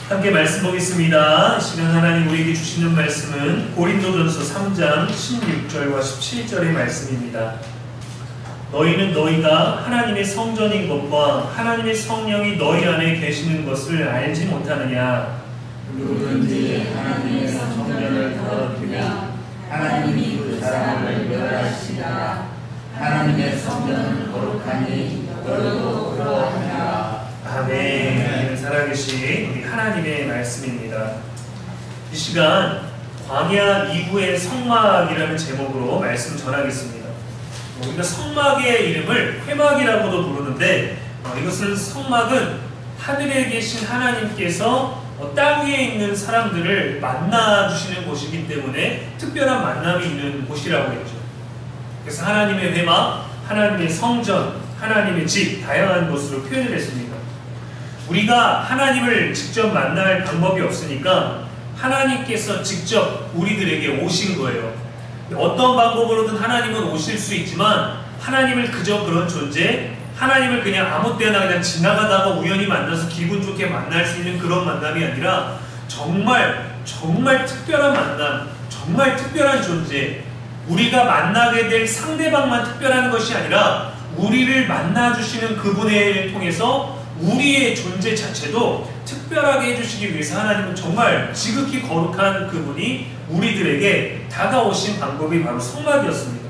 함께 말씀 보겠습니다. 이 시간 하나님 우리에게 주시는 말씀은 고린도전서 3장 16절과 17절의 말씀입니다. 너희는 너희가 하나님의 성전인 것과 하나님의 성령이 너희 안에 계시는 것을 알지 못하느냐. 누구든지 하나님의 성전을 더럽히면 하나님이 그 사람을 멸하시리라. 하나님의 성전은 거룩하니 너희도 그러하니라. 아멘. 살아계신 우리 하나님의 말씀입니다. 이 시간 광야 이후의 성막이라는 제목으로 말씀 전하겠습니다. 우리가 성막의 이름을 회막이라고도 부르는데 이것은 성막은 하늘에 계신 하나님께서 땅 위에 있는 사람들을 만나주시는 곳이기 때문에 특별한 만남이 있는 곳이라고 했죠. 그래서 하나님의 회막, 하나님의 성전, 하나님의 집, 다양한 것으로 표현을 했습니다. 우리가 하나님을 직접 만날 방법이 없으니까 하나님께서 직접 우리들에게 오신 거예요. 어떤 방법으로든 하나님은 오실 수 있지만 하나님을 그저 그런 존재, 하나님을 그냥 아무 때나 그냥 지나가다가 우연히 만나서 기분 좋게 만날 수 있는 그런 만남이 아니라 정말 특별한 만남, 정말 특별한 존재, 우리가 만나게 될 상대방만 특별한 것이 아니라 우리를 만나주시는 그분을 통해서 우리의 존재 자체도 특별하게 해주시기 위해서 하나님은 정말 지극히 거룩한 그분이 우리들에게 다가오신 방법이 바로 성막이었습니다.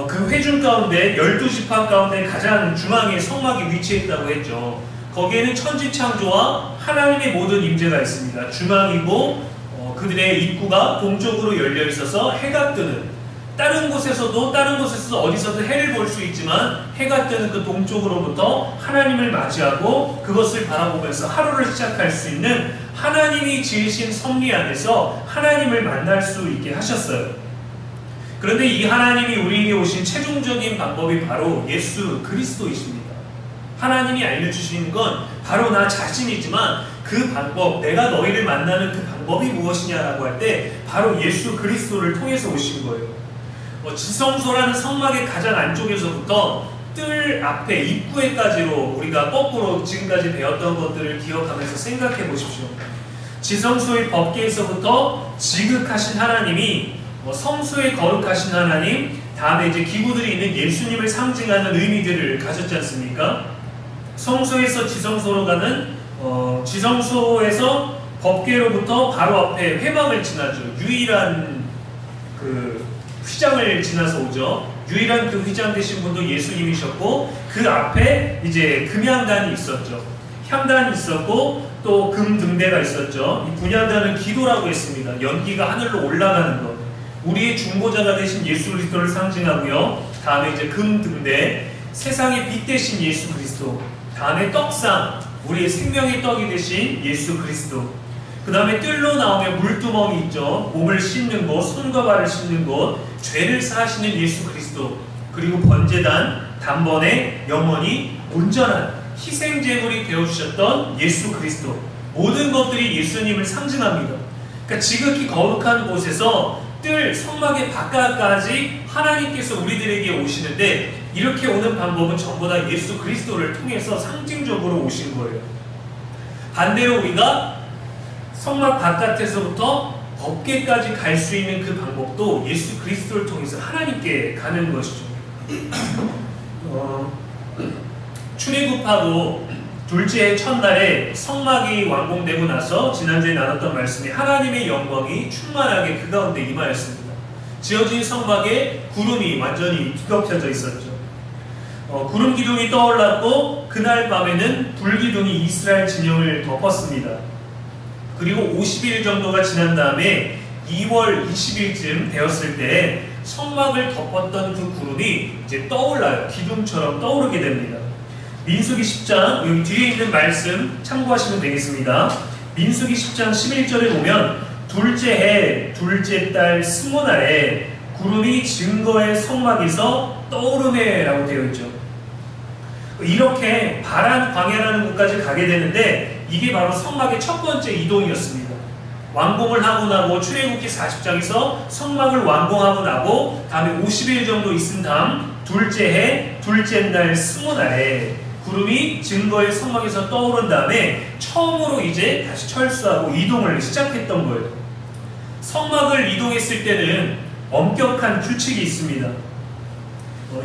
그 회중 가운데 12지파 가운데 가장 중앙에 성막이 위치했다고 했죠. 거기에는 천지창조와 하나님의 모든 임재가 있습니다. 중앙이고 그들의 입구가 동쪽으로 열려 있어서 해가 뜨는, 다른 곳에서도 어디서든 해를 볼 수 있지만 해가 뜨는 그 동쪽으로부터 하나님을 맞이하고 그것을 바라보면서 하루를 시작할 수 있는 하나님이 지으신 섭리 안에서 하나님을 만날 수 있게 하셨어요. 그런데 이 하나님이 우리에게 오신 최종적인 방법이 바로 예수 그리스도이십니다. 하나님이 알려주시는 건 바로 나 자신이지만 그 방법, 내가 너희를 만나는 그 방법이 무엇이냐라고 할 때 바로 예수 그리스도를 통해서 오신 거예요. 지성소라는 성막의 가장 안쪽에서부터 뜰 앞에 입구에까지로 우리가 거꾸로 지금까지 배웠던 것들을 기억하면서 생각해 보십시오. 지성소의 법궤에서부터 지극하신 하나님이 성소의 거룩하신 하나님, 다음에 이제 기구들이 있는 예수님을 상징하는 의미들을 가졌지 않습니까? 성소에서 지성소로 가는 지성소에서 법궤로부터 바로 앞에 회막을 지나죠. 유일한 그 휘장을 지나서 오죠. 유일한 그 휘장 되신 분도 예수님이셨고 그 앞에 이제 금향단이 있었죠. 향단이 있었고 또 금등대가 있었죠. 이 분향단은 기도라고 했습니다. 연기가 하늘로 올라가는 것. 우리의 중보자가 되신 예수 그리스도를 상징하고요. 다음에 이제 금등대, 세상의 빛 되신 예수 그리스도. 다음에 떡상, 우리의 생명의 떡이 되신 예수 그리스도. 그 다음에 뜰로 나오면 물두멍이 있죠. 몸을 씻는 곳, 손과 발을 씻는 곳, 죄를 사하시는 예수 그리스도. 그리고 번제단, 단번에 영원히 온전한 희생제물이 되어주셨던 예수 그리스도. 모든 것들이 예수님을 상징합니다. 그러니까 지극히 거룩한 곳에서 뜰 성막의 바깥까지 하나님께서 우리들에게 오시는데 이렇게 오는 방법은 전부 다 예수 그리스도를 통해서 상징적으로 오신 거예요. 반대로 우리가 성막 바깥에서부터 법궤까지 갈 수 있는 그 방법도 예수 그리스도를 통해서 하나님께 가는 것이죠. 출애굽하고 둘째 첫날에 성막이 완공되고 나서 지난주에 나눴던 말씀이 하나님의 영광이 충만하게 그 가운데 임하였습니다. 지어진 성막에 구름이 완전히 뒤덮여져 있었죠. 구름 기둥이 떠올랐고 그날 밤에는 불 기둥이 이스라엘 진영을 덮었습니다. 그리고 50일 정도가 지난 다음에 2월 20일쯤 되었을 때 성막을 덮었던 그 구름이 이제 떠올라요. 기둥처럼 떠오르게 됩니다. 민수기 10장 여기 뒤에 있는 말씀 참고하시면 되겠습니다. 민수기 10장 11절에 보면 둘째 해 둘째 달 스무날에 구름이 증거의 성막에서 떠오르네 라고 되어 있죠. 이렇게 바란 광야라는 곳까지 가게 되는데 이게 바로 성막의 첫 번째 이동이었습니다. 완공을 하고 나고 출애굽기 40장에서 성막을 완공하고 나고 다음에 50일 정도 있은 다음 둘째 해 둘째 날 스무날에 구름이 증거의 성막에서 떠오른 다음에 처음으로 이제 다시 철수하고 이동을 시작했던 거예요. 성막을 이동했을 때는 엄격한 규칙이 있습니다.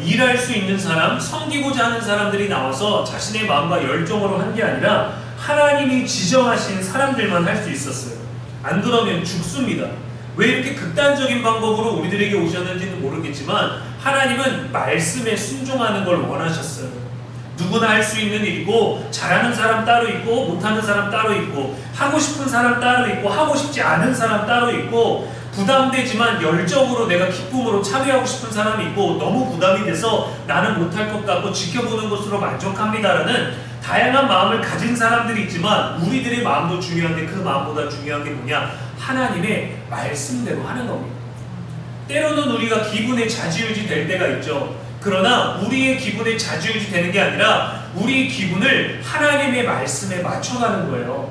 일할 수 있는 사람, 섬기고자 하는 사람들이 나와서 자신의 마음과 열정으로 한 게 아니라 하나님이 지정하신 사람들만 할 수 있었어요. 안 그러면 죽습니다. 왜 이렇게 극단적인 방법으로 우리들에게 오셨는지는 모르겠지만 하나님은 말씀에 순종하는 걸 원하셨어요. 누구나 할 수 있는 일이고 잘하는 사람 따로 있고 못하는 사람 따로 있고 하고 싶은 사람 따로 있고 하고 싶지 않은 사람 따로 있고 부담되지만 열정으로 내가 기쁨으로 참여하고 싶은 사람이 있고 너무 부담이 돼서 나는 못할 것 같고 지켜보는 것으로 만족합니다라는 다양한 마음을 가진 사람들이 있지만 우리들의 마음도 중요한데 그 마음보다 중요한 게 뭐냐? 하나님의 말씀대로 하는 겁니다. 때로는 우리가 기분에 좌지우지 될 때가 있죠. 그러나 우리의 기분에 좌지우지 되는 게 아니라 우리의 기분을 하나님의 말씀에 맞춰가는 거예요.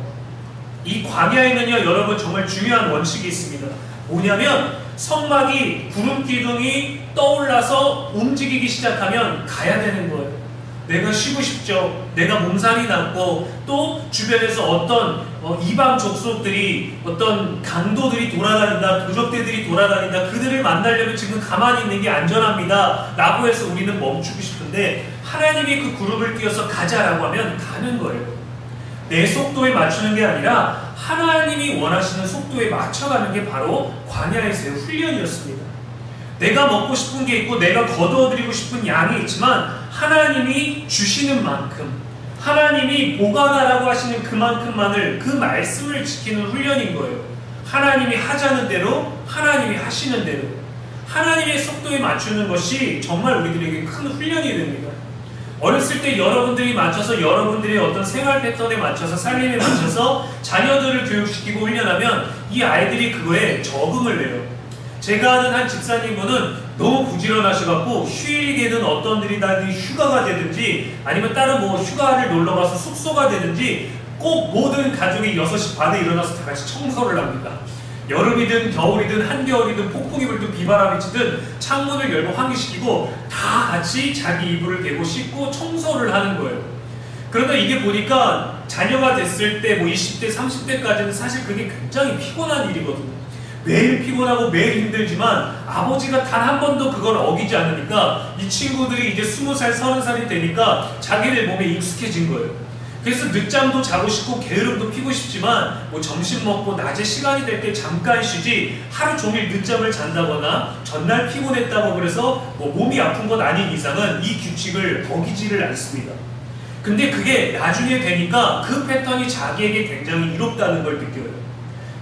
이 광야에는요 여러분 정말 중요한 원칙이 있습니다. 뭐냐면 성막이 구름 기둥이 떠올라서 움직이기 시작하면 가야 되는 거예요. 내가 쉬고 싶죠. 내가 몸살이 났고 또 주변에서 어떤 이방 족속들이 어떤 강도들이 돌아다닌다, 도적대들이 돌아다닌다, 그들을 만나려면 지금 가만히 있는 게 안전합니다 라고 해서 우리는 멈추고 싶은데 하나님이 그 구름을 띄워서 가자라고 하면 가는 거예요. 내 속도에 맞추는 게 아니라 하나님이 원하시는 속도에 맞춰가는 게 바로 광야에서의 훈련이었습니다. 내가 먹고 싶은 게 있고 내가 거두어드리고 싶은 양이 있지만 하나님이 주시는 만큼 하나님이 보관하라고 하시는 그만큼만을 그 말씀을 지키는 훈련인 거예요. 하나님이 하자는 대로 하나님이 하시는 대로 하나님의 속도에 맞추는 것이 정말 우리들에게 큰 훈련이 됩니다. 어렸을 때 여러분들이 맞춰서 여러분들의 어떤 생활 패턴에 맞춰서 살림에 맞춰서 자녀들을 교육시키고 훈련하면 이 아이들이 그거에 적응을 해요. 제가 아는 한 집사님분은 너무 부지런하셔갖고 휴일에는 어떤 일이 다 휴가가 되든지 아니면 다른 뭐 휴가를 놀러가서 숙소가 되든지 꼭 모든 가족이 6시 반에 일어나서 다 같이 청소를 합니다. 여름이든 겨울이든 한겨울이든 폭풍이 불든 비바람이 치든 창문을 열고 환기시키고 다 같이 자기 이불을 개고 씻고 청소를 하는 거예요. 그런데 이게 보니까 자녀가 됐을 때 뭐 20대 30대까지는 사실 그게 굉장히 피곤한 일이거든요. 매일 피곤하고 매일 힘들지만 아버지가 단 한 번도 그걸 어기지 않으니까 이 친구들이 이제 20살 30살이 되니까 자기들 몸에 익숙해진 거예요. 그래서 늦잠도 자고 싶고 게으름도 피고 싶지만 뭐 점심 먹고 낮에 시간이 될 때 잠깐 쉬지 하루 종일 늦잠을 잔다거나 전날 피곤했다고 그래서 뭐 몸이 아픈 건 아닌 이상은 이 규칙을 어기지를 않습니다. 근데 그게 나중에 되니까 그 패턴이 자기에게 굉장히 이롭다는 걸 느껴요.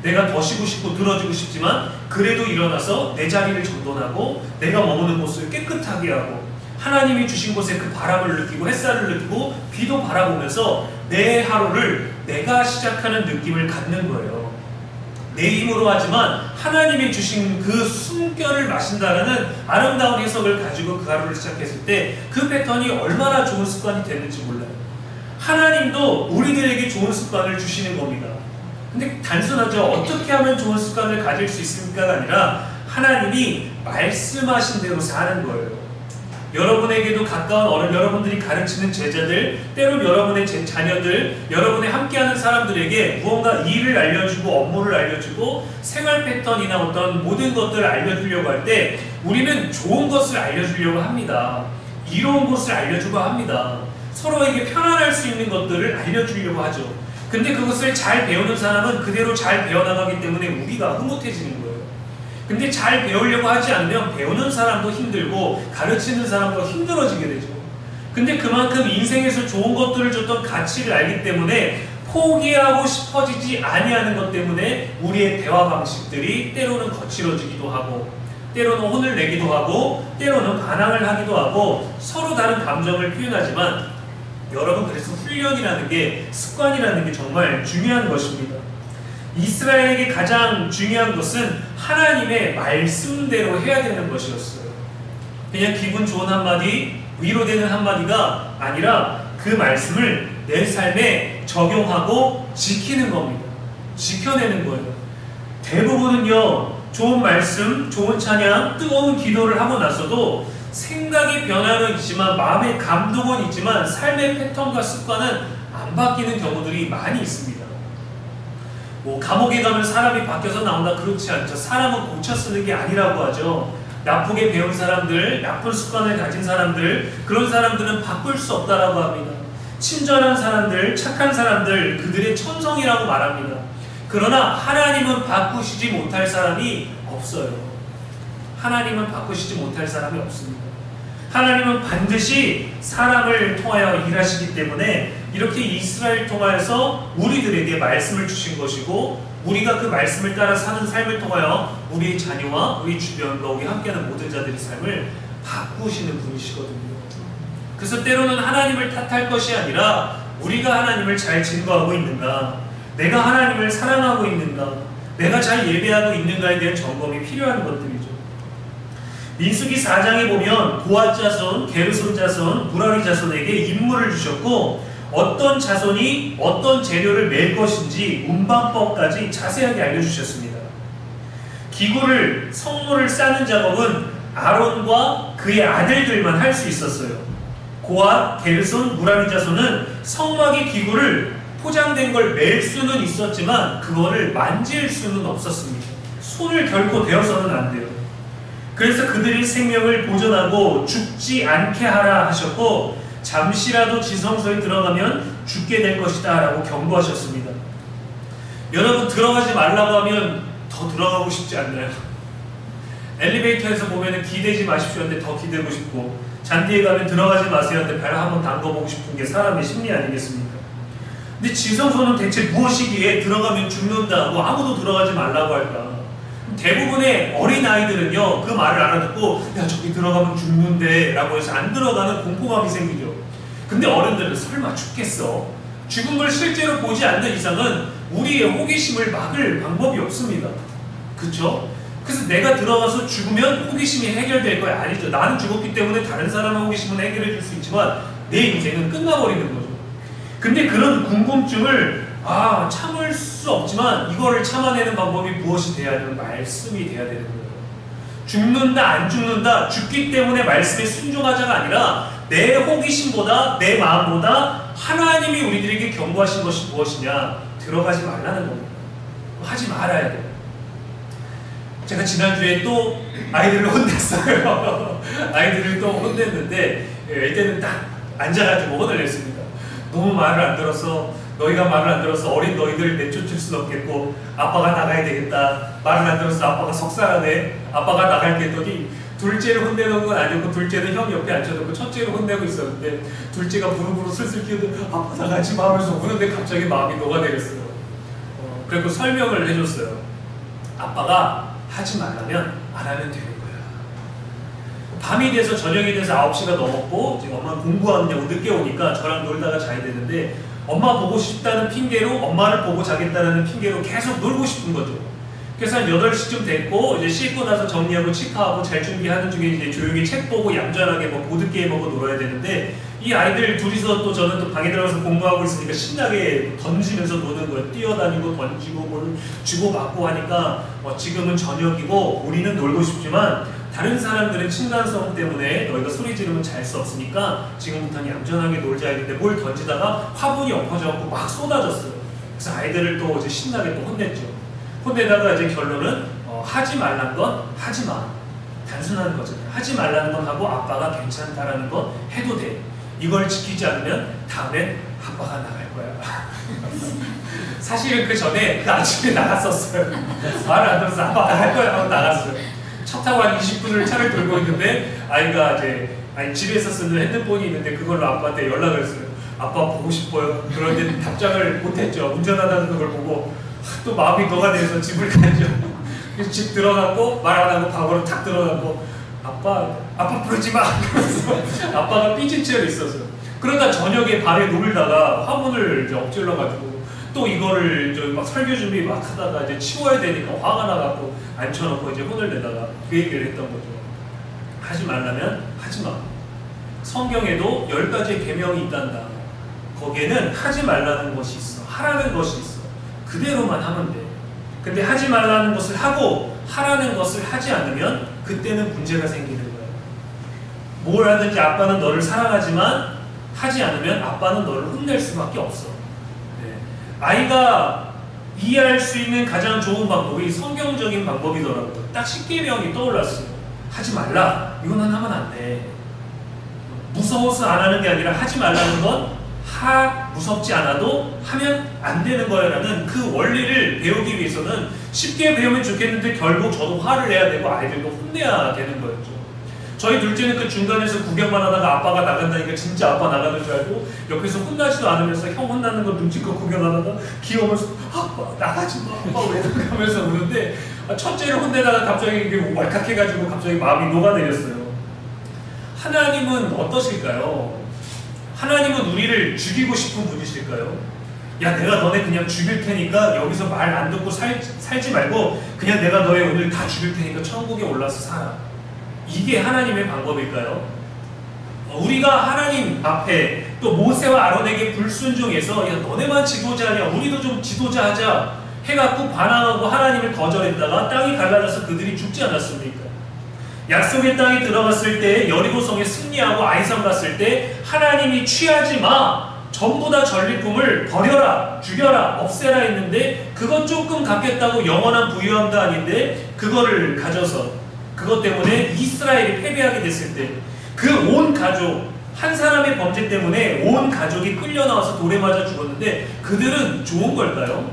내가 더 쉬고 싶고 늘어지고 싶지만 그래도 일어나서 내 자리를 정돈하고 내가 머무는 곳을 깨끗하게 하고 하나님이 주신 곳에 그 바람을 느끼고 햇살을 느끼고 비도 바라보면서 내 하루를 내가 시작하는 느낌을 갖는 거예요. 내 힘으로 하지만 하나님이 주신 그 숨결을 마신다라는 아름다운 해석을 가지고 그 하루를 시작했을 때 그 패턴이 얼마나 좋은 습관이 됐는지 몰라요. 하나님도 우리들에게 좋은 습관을 주시는 겁니다. 근데 단순하죠. 어떻게 하면 좋은 습관을 가질 수 있습니까가 아니라 하나님이 말씀하신 대로 사는 거예요. 여러분에게도 가까운 어른, 여러분들이 가르치는 제자들, 때론 여러분의 자녀들, 여러분의 함께하는 사람들에게 무언가 일을 알려주고 업무를 알려주고 생활 패턴이나 어떤 모든 것들을 알려주려고 할 때 우리는 좋은 것을 알려주려고 합니다. 이로운 것을 알려주고 합니다. 서로에게 편안할 수 있는 것들을 알려주려고 하죠. 근데 그것을 잘 배우는 사람은 그대로 잘 배워나가기 때문에 우리가 흐뭇해지는 거예요. 근데 잘 배우려고 하지 않으면 배우는 사람도 힘들고 가르치는 사람도 힘들어지게 되죠. 근데 그만큼 인생에서 좋은 것들을 줬던 가치를 알기 때문에 포기하고 싶어지지 아니하는 것 때문에 우리의 대화 방식들이 때로는 거칠어지기도 하고 때로는 혼을 내기도 하고 때로는 반항을 하기도 하고 서로 다른 감정을 표현하지만 여러분 그래서 훈련이라는 게 습관이라는 게 정말 중요한 것입니다. 이스라엘에게 가장 중요한 것은 하나님의 말씀대로 해야 되는 것이었어요. 그냥 기분 좋은 한마디, 위로되는 한마디가 아니라 그 말씀을 내 삶에 적용하고 지키는 겁니다. 지켜내는 거예요. 대부분은요, 좋은 말씀, 좋은 찬양, 뜨거운 기도를 하고 나서도 생각의 변화는 있지만 마음의 감동은 있지만 삶의 패턴과 습관은 안 바뀌는 경우들이 많이 있습니다. 뭐 감옥에 가면 사람이 바뀌어서 나온다, 그렇지 않죠. 사람은 고쳐 쓰는 게 아니라고 하죠. 나쁘게 배운 사람들, 나쁜 습관을 가진 사람들, 그런 사람들은 바꿀 수 없다라고 합니다. 친절한 사람들, 착한 사람들, 그들의 천성이라고 말합니다. 그러나 하나님은 바꾸시지 못할 사람이 없어요. 하나님은 바꾸시지 못할 사람이 없습니다. 하나님은 반드시 사람을 통하여 일하시기 때문에 이렇게 이스라엘 통하여서 우리들에게 말씀을 주신 것이고, 우리가 그 말씀을 따라 사는 삶을 통하여 우리의 자녀와 우리 주변과 우리 함께하는 모든 자들의 삶을 바꾸시는 분이시거든요. 그래서 때로는 하나님을 탓할 것이 아니라 우리가 하나님을 잘 증거하고 있는가, 내가 하나님을 사랑하고 있는가, 내가 잘 예배하고 있는가에 대한 점검이 필요한 것들이죠. 민수기 4장에 보면 고앗 자손, 게르손 자손, 무라리 자손에게 임무를 주셨고, 어떤 자손이 어떤 재료를 맬 것인지 운반법까지 자세하게 알려주셨습니다. 기구를, 성물을 싸는 작업은 아론과 그의 아들들만 할 수 있었어요. 고앗, 게르손, 무라리 자손은 성막의 기구를 포장된 걸 맬 수는 있었지만 그거를 만질 수는 없었습니다. 손을 결코 대어서는 안 돼요. 그래서 그들이 생명을 보존하고 죽지 않게 하라 하셨고, 잠시라도 지성소에 들어가면 죽게 될 것이다 라고 경고하셨습니다. 여러분, 들어가지 말라고 하면 더 들어가고 싶지 않나요? 엘리베이터에서 보면 기대지 마십시오 하는데 더 기대고 싶고, 잔디에 가면 들어가지 마세요 하는데 발 한번 담궈보고 싶은 게 사람의 심리 아니겠습니까? 근데 지성소는 대체 무엇이기에 들어가면 죽는다고 아무도 들어가지 말라고 할까? 대부분의 어린아이들은요, 그 말을 알아듣고 야, 저기 들어가면 죽는데 라고 해서 안 들어가는 공포감이 생기죠. 근데 어른들은 설마 죽겠어? 죽음을 실제로 보지 않는 이상은 우리의 호기심을 막을 방법이 없습니다. 그쵸? 그래서 내가 들어가서 죽으면 호기심이 해결될 거야? 아니죠. 나는 죽었기 때문에 다른 사람의 호기심은 해결해 줄 수 있지만 내 인생은 끝나버리는 거죠. 근데 그런 궁금증을 참을 수 없지만 이거를 참아내는 방법이 무엇이 돼야 하는, 말씀이 돼야 되는 거예요. 죽는다 안 죽는다, 죽기 때문에 말씀에 순종하자가 아니라 내 호기심보다 내 마음보다 하나님이 우리들에게 경고하신 것이 무엇이냐, 들어가지 말라는 겁니다. 하지 말아야 돼요. 제가 지난주에 또 아이들을 혼냈어요. 아이들을 또 혼냈는데 이때는 딱 앉아가지고 혼을 냈습니다. 너무 말을 안 들어서, 너희가 말을 안 들어서 어린 너희들 내쫓을 수는 없겠고 아빠가 나가야 되겠다. 말을 안 들어서 아빠가 속상하네. 아빠가 나갈게 했더니 둘째를 혼내는 건 아니었고, 둘째는 형 옆에 앉혀놓고 첫째를 혼내고 있었는데 둘째가 부르부르 슬슬 끼어들고 아빠 나가지 마 하면서 우는데 갑자기 마음이 녹아내렸어요. 그리고 설명을 해줬어요. 아빠가 하지 말라면 안 하면 되는 거야. 밤이 돼서 저녁이 돼서 9시가 넘었고 지금 엄마는 공부하느냐고 늦게 오니까 저랑 놀다가 자야 되는데, 엄마 보고 싶다는 핑계로, 엄마를 보고 자겠다는 핑계로 계속 놀고 싶은 거죠. 그래서 한 8시쯤 됐고 이제 씻고 나서 정리하고 치카하고 잘 준비하는 중에 이제 조용히 책 보고 얌전하게 뭐 보드게임하고 놀아야 되는데, 이 아이들 둘이서 또 저는 또 방에 들어가서 공부하고 있으니까 신나게 던지면서 노는 거예요. 뛰어다니고 던지고 뭘 주고받고 하니까 지금은 저녁이고 우리는 놀고 싶지만 다른 사람들은 층간소음 때문에 너희가 소리 지르면 잘 수 없으니까 지금부터는 얌전하게 놀자 했는데 뭘 던지다가 화분이 엎어져갖고 막 쏟아졌어요. 그래서 아이들을 또 이제 신나게 또 혼냈죠. 혼내다가 이제 결론은 하지 말란 건 하지 마. 단순한 거잖아요. 하지 말라는 건 하고 아빠가 괜찮다라는 건 해도 돼. 이걸 지키지 않으면 다음엔 아빠가 나갈 거야. 사실은 그 전에 그 아침에 나갔었어요. 말을 안 들어서 아빠 나갈 거야 하고 나갔어요. 차 타고 한 20분을 차를 돌고 있는데 아이가 이제 집에서 쓰는 핸드폰이 있는데 그걸로 아빠한테 연락을 했어요. 아빠 보고 싶어요. 그런데 답장을 못했죠. 운전하다는 걸 보고 또 마음이 녹아내려서 집을 갔죠. 그래서 집 들어갔고 말 안 하고 방으로 탁 들어갔고 아빠 부르지 마. 그래서 아빠가 삐진 채로 있었어요. 그러다 저녁에 밤에 놀다가 화분을 이제 엎질러가지고 또 이거를 막 설교 준비 막 하다가 이제 치워야 되니까 화가 나갖고 앉혀놓고 이제 혼을 내다가 그 얘기를 했던 거죠. 하지 말라면 하지 마. 성경에도 10가지의 계명이 있단다. 거기에는 하지 말라는 것이 있어. 하라는 것이 있어. 그대로만 하면 돼. 근데 하지 말라는 것을 하고 하라는 것을 하지 않으면 그때는 문제가 생기는 거예요. 뭘 하든지 아빠는 너를 사랑하지만 하지 않으면 아빠는 너를 혼낼 수밖에 없어. 네. 아이가 이해할 수 있는 가장 좋은 방법이 성경적인 방법이더라고요. 딱 십계명이 떠올랐어요. 하지 말라. 이거는 하면 안 돼. 무서워서 안 하는 게 아니라 하지 말라는 건 무섭지 않아도 하면 안 되는 거야라는 그 원리를 배우기 위해서는 쉽게 배우면 좋겠는데 결국 저도 화를 내야 되고 아이들도 혼내야 되는 거였죠. 저희 둘째는 그 중간에서 구경만 하다가 아빠가 나간다니까 진짜 아빠 나가는 줄 알고 옆에서 혼나지도 않으면서 형 혼나는 거 눈치껏 구경하다가 귀여우면서 아빠 나가지 마 아빠 왜 나가면서 우는데 첫째를 혼내다가 갑자기 이게 왈칵해가지고 갑자기 마음이 녹아내렸어요. 하나님은 어떠실까요? 하나님은 우리를 죽이고 싶은 분이실까요? 야 내가 너네 그냥 죽일 테니까 여기서 말 안 듣고 살지 말고 그냥 내가 너희 오늘 다 죽일 테니까 천국에 올라서 살아. 이게 하나님의 방법일까요? 우리가 하나님 앞에 또 모세와 아론에게 불순종해서 야 너네만 지도자냐 우리도 좀 지도자 하자 해갖고 반항하고 하나님을 거절했다가 땅이 갈라져서 그들이 죽지 않았습니까? 약속의 땅에 들어갔을 때 여리고성에 승리하고 아이성 갔을 때 하나님이 취하지 마 전부 다 전리품을 버려라 죽여라 없애라 했는데 그것 조금 갖겠다고 영원한 부유함도 아닌데 그거를 가져서 그것 때문에 이스라엘이 패배하게 됐을 때 그 온 가족 한 사람의 범죄 때문에 온 가족이 끌려 나와서 돌에 맞아 죽었는데 그들은 좋은 걸까요?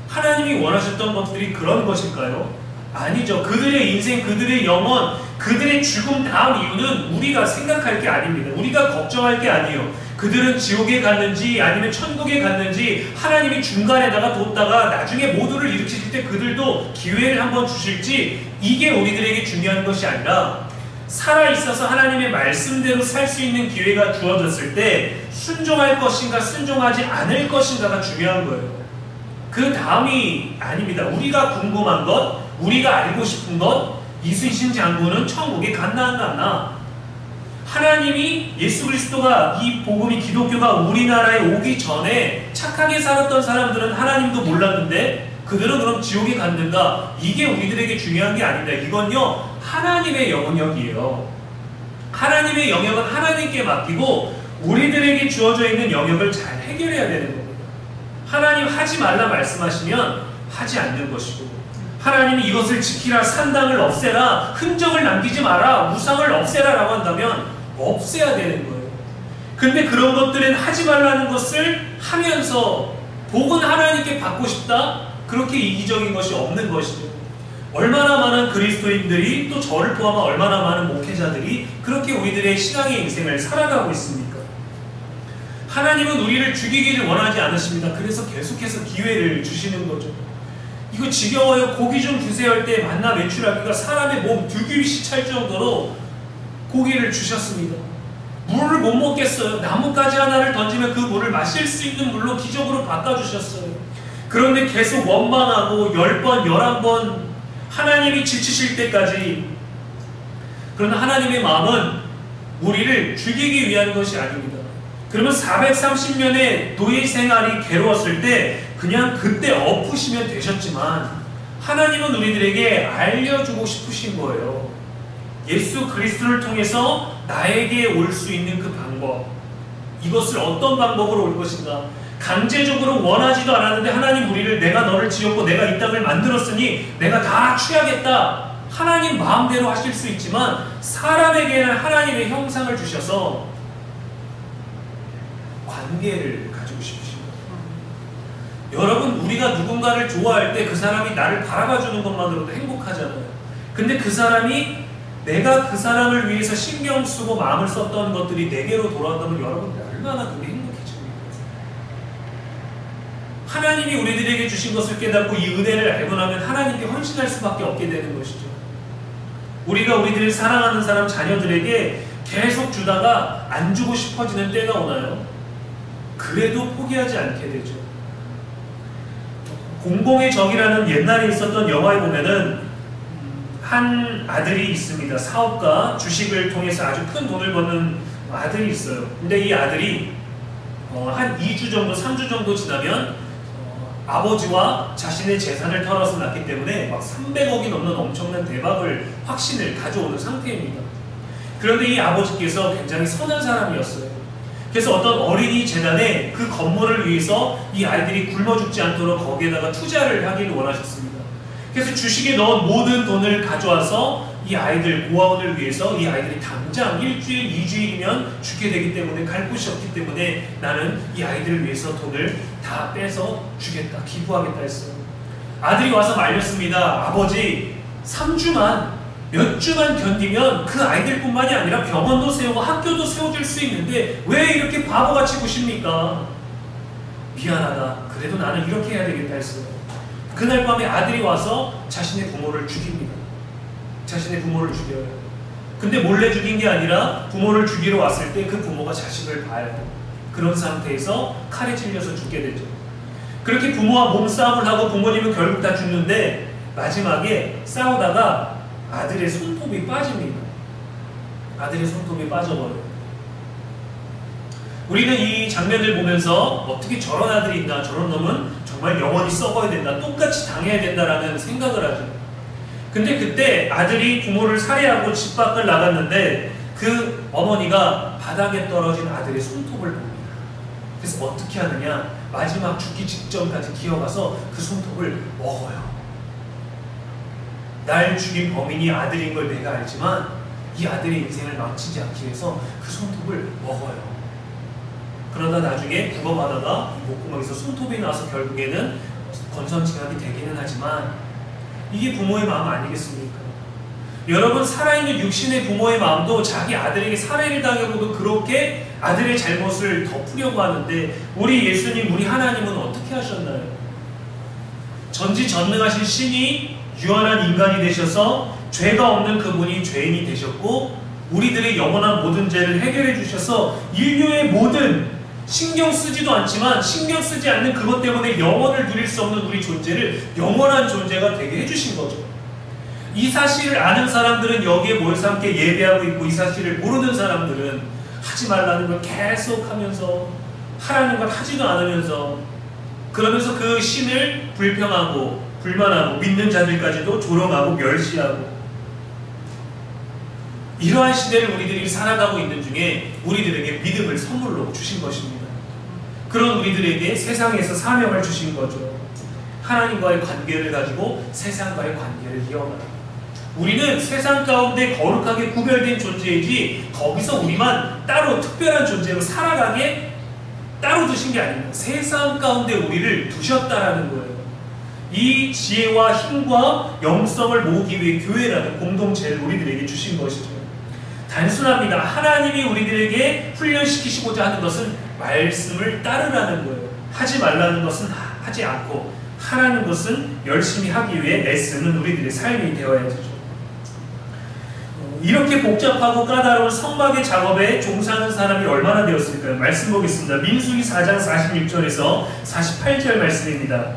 하나님이 원하셨던 것들이 그런 것일까요? 아니죠. 그들의 인생, 그들의 영혼, 그들의 죽음 다음 이유는 우리가 생각할 게 아닙니다. 우리가 걱정할 게 아니에요. 그들은 지옥에 갔는지 아니면 천국에 갔는지 하나님이 중간에다가 뒀다가 나중에 모두를 일으키실 때 그들도 기회를 한번 주실지 이게 우리들에게 중요한 것이 아니라 살아있어서 하나님의 말씀대로 살 수 있는 기회가 주어졌을 때 순종할 것인가 순종하지 않을 것인가가 중요한 거예요. 그 다음이 아닙니다. 우리가 궁금한 것, 우리가 알고 싶은 것, 이순신 장군은 천국에 갔나 안 갔나? 하나님이 예수 그리스도가 이 복음이 기독교가 우리나라에 오기 전에 착하게 살았던 사람들은 하나님도 몰랐는데 그들은 그럼 지옥에 갔는가? 이게 우리들에게 중요한 게 아니다. 이건요 하나님의 영역이에요. 하나님의 영역은 하나님께 맡기고 우리들에게 주어져 있는 영역을 잘 해결해야 되는 겁니다. 하나님 하지 말라 말씀하시면 하지 않는 것이고 하나님이 이것을 지키라 산당을 없애라 흔적을 남기지 마라 우상을 없애라 라고 한다면 없애야 되는 거예요. 근데 그런 것들은 하지 말라는 것을 하면서 복은 하나님께 받고 싶다? 그렇게 이기적인 것이 없는 것이죠. 얼마나 많은 그리스도인들이 또 저를 포함한 얼마나 많은 목회자들이 그렇게 우리들의 신앙의 인생을 살아가고 있습니까? 하나님은 우리를 죽이기를 원하지 않으십니다. 그래서 계속해서 기회를 주시는 거죠. 이거 지겨워요. 고기 좀 주세요 할 때 만나 매출하기가 사람의 몸 두 귀씩 찰 정도로 고기를 주셨습니다. 물을 못 먹겠어요. 나뭇가지 하나를 던지면 그 물을 마실 수 있는 물로 기적으로 바꿔주셨어요. 그런데 계속 원망하고 10번, 11번 하나님이 지치실 때까지 그러나 하나님의 마음은 우리를 죽이기 위한 것이 아닙니다. 그러면 430년의 노예 생활이 괴로웠을 때 그냥 그때 엎으시면 되셨지만 하나님은 우리들에게 알려주고 싶으신 거예요. 예수 그리스도를 통해서 나에게 올 수 있는 그 방법 이것을 어떤 방법으로 올 것인가 강제적으로 원하지도 않았는데 하나님 우리를 내가 너를 지었고 내가 이 땅을 만들었으니 내가 다 취하겠다 하나님 마음대로 하실 수 있지만 사람에게는 하나님의 형상을 주셔서 관계를 가지고 싶으신 거예요. 여러분 우리가 누군가를 좋아할 때 그 사람이 나를 바라봐주는 것만으로도 행복하잖아요. 근데 그 사람이 내가 그 사람을 위해서 신경 쓰고 마음을 썼던 것들이 내게로 돌아온다면 여러분 얼마나 그게 행복해집니까? 하나님이 우리들에게 주신 것을 깨닫고 이 은혜를 알고 나면 하나님께 헌신할 수밖에 없게 되는 것이죠. 우리가 우리들을 사랑하는 사람 자녀들에게 계속 주다가 안 주고 싶어지는 때가 오나요? 그래도 포기하지 않게 되죠. 공공의 적이라는 옛날에 있었던 영화에 보면은 한 아들이 있습니다. 사업가, 주식을 통해서 아주 큰 돈을 버는 아들이 있어요. 근데 이 아들이 한 2주 정도, 3주 정도 지나면 아버지와 자신의 재산을 털어서 낳기 때문에 막 300억이 넘는 엄청난 대박을, 확신을 가져오는 상태입니다. 그런데 이 아버지께서 굉장히 선한 사람이었어요. 그래서 어떤 어린이 재단에 그 건물을 위해서 이 아이들이 굶어 죽지 않도록 거기에다가 투자를 하기를 원하셨습니다. 그래서 주식에 넣은 모든 돈을 가져와서 이 아이들 고아원을 위해서 이 아이들이 당장 일주일, 2주일이면 죽게 되기 때문에 갈 곳이 없기 때문에 나는 이 아이들을 위해서 돈을 다 빼서 주겠다, 기부하겠다 했어요. 아들이 와서 말렸습니다. 아버지, 3주만, 몇 주만 견디면 그 아이들뿐만이 아니라 병원도 세우고 학교도 세워줄 수 있는데 왜 이렇게 바보같이 구십니까? 미안하다. 그래도 나는 이렇게 해야 되겠다 했어요. 그날 밤에 아들이 와서 자신의 부모를 죽입니다. 자신의 부모를 죽여요. 근데 몰래 죽인 게 아니라 부모를 죽이러 왔을 때 그 부모가 자식을 봐요. 그런 상태에서 칼에 찔려서 죽게 되죠. 그렇게 부모와 몸싸움을 하고 부모님은 결국 다 죽는데 마지막에 싸우다가 아들의 손톱이 빠집니다. 아들의 손톱이 빠져버려요. 우리는 이 장면을 보면서 어떻게 저런 아들이 있나, 저런 놈은 정말 영원히 썩어야 된다, 똑같이 당해야 된다라는 생각을 하죠. 근데 그때 아들이 부모를 살해하고 집 밖을 나갔는데 그 어머니가 바닥에 떨어진 아들의 손톱을 봅니다. 그래서 어떻게 하느냐, 마지막 죽기 직전까지 기어가서 그 손톱을 먹어요. 날 죽인 범인이 아들인 걸 내가 알지만 이 아들의 인생을 망치지 않기 위해서 그 손톱을 먹어요. 그러다 나중에 구검하다가 목구멍에서 손톱이 나서 결국에는 권선징악이 되기는 하지만 이게 부모의 마음 아니겠습니까? 여러분, 살아있는 육신의 부모의 마음도 자기 아들에게 살해를 당해보도 그렇게 아들의 잘못을 덮으려고 하는데 우리 예수님, 우리 하나님은 어떻게 하셨나요? 전지전능하신 신이 유한한 인간이 되셔서 죄가 없는 그분이 죄인이 되셨고 우리들의 영원한 모든 죄를 해결해 주셔서 인류의 모든 신경 쓰지도 않지만 신경 쓰지 않는 그것 때문에 영원을 누릴 수 없는 우리 존재를 영원한 존재가 되게 해주신 거죠. 이 사실을 아는 사람들은 여기에 모여서 함께 예배하고 있고 이 사실을 모르는 사람들은 하지 말라는 걸 계속 하면서 하라는 걸 하지도 않으면서 그러면서 그 신을 불평하고 불만하고 믿는 자들까지도 조롱하고 멸시하고 이러한 시대를 우리들이 살아가고 있는 중에 우리들에게 믿음을 선물로 주신 것입니다. 그런 우리들에게 세상에서 사명을 주신 거죠. 하나님과의 관계를 가지고 세상과의 관계를 이어가라. 우리는 세상 가운데 거룩하게 구별된 존재이지 거기서 우리만 따로 특별한 존재로 살아가게 따로 두신 게 아닙니다. 세상 가운데 우리를 두셨다라는 거예요. 이 지혜와 힘과 영성을 모으기 위해 교회라는 공동체를 우리들에게 주신 것이죠. 단순합니다. 하나님이 우리들에게 훈련시키시고자 하는 것은 말씀을 따르라는 거예요. 하지 말라는 것은 하지 않고 하라는 것은 열심히 하기 위해 애쓰는 우리들의 삶이 되어야 되죠. 이렇게 복잡하고 까다로운 성막의 작업에 종사하는 사람이 얼마나 되었을까요? 말씀 보겠습니다. 민수기 4장 46절에서 48절 말씀입니다.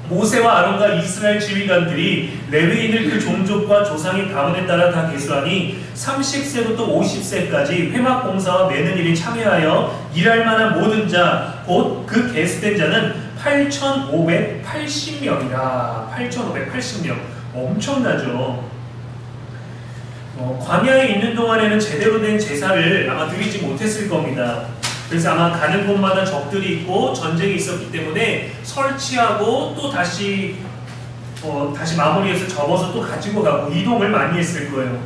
모세와 아론과 이스라엘 지휘관들이 레위인을 그 종족과 조상의 가문에 따라 다 계수하니 30세부터 50세까지 회막 공사와 매는 일에 참여하여 일할 만한 모든 자, 곧 그 계수된 자는 8,580명이라. 8,580명. 엄청나죠. 광야에 있는 동안에는 제대로 된 제사를 아마 드리지 못했을 겁니다. 그래서 아마 가는 곳마다 적들이 있고 전쟁이 있었기 때문에 설치하고 또 다시 마무리해서 접어서 또 가지고 가고 이동을 많이 했을 거예요.